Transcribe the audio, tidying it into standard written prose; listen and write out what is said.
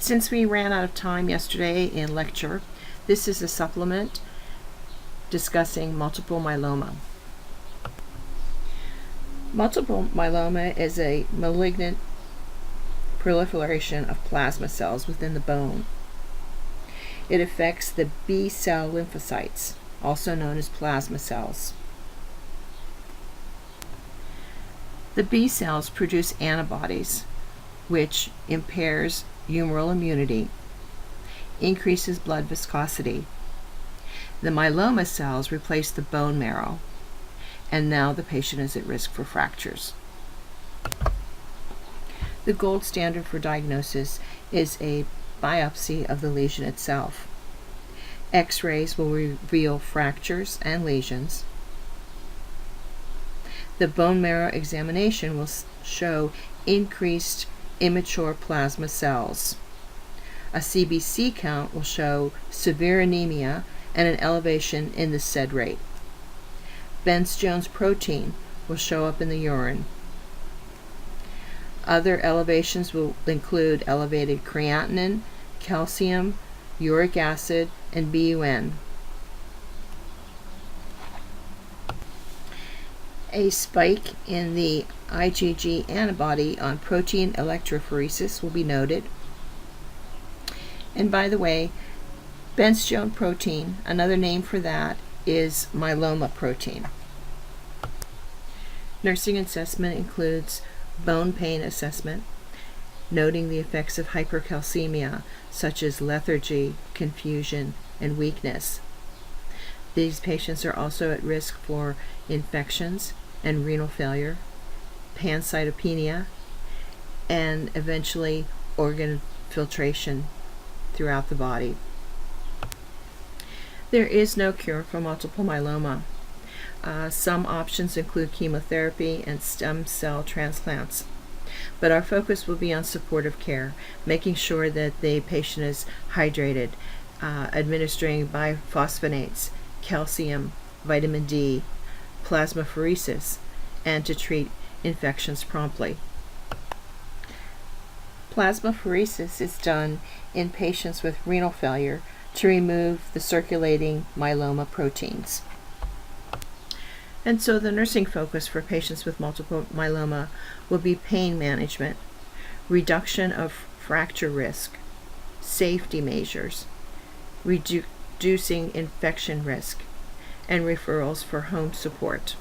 Since we ran out of time yesterday in lecture, this is a supplement discussing multiple myeloma. Multiple myeloma is a malignant proliferation of plasma cells within the bone. It affects the B cell lymphocytes, also known as plasma cells. The B cells produce antibodies, which impairs humoral immunity, increases blood viscosity. The myeloma cells replace the bone marrow, and now the patient is at risk for fractures. The gold standard for diagnosis is a biopsy of the lesion itself. X-rays will reveal fractures and lesions. The bone marrow examination will show increased immature plasma cells. A CBC count will show severe anemia and an elevation in the SED rate. Bence-Jones protein will show up in the urine. Other elevations will include elevated creatinine, calcium, uric acid, and BUN. A spike in the IgG antibody on protein electrophoresis will be noted. And by the way, Bence-Jones protein, another name for that is myeloma protein. Nursing assessment includes bone pain assessment, noting the effects of hypercalcemia, such as lethargy, confusion, and weakness. These patients are also at risk for infections and renal failure, pancytopenia, and eventually organ filtration throughout the body. There is no cure for multiple myeloma. Some options include chemotherapy and stem cell transplants, but our focus will be on supportive care, making sure that the patient is hydrated, administering biphosphonates, calcium, vitamin D, plasmapheresis, and to treat infections promptly. Plasmapheresis is done in patients with renal failure to remove the circulating myeloma proteins. And so the nursing focus for patients with multiple myeloma will be pain management, reduction of fracture risk, safety measures, reducing infection risk, and referrals for home support.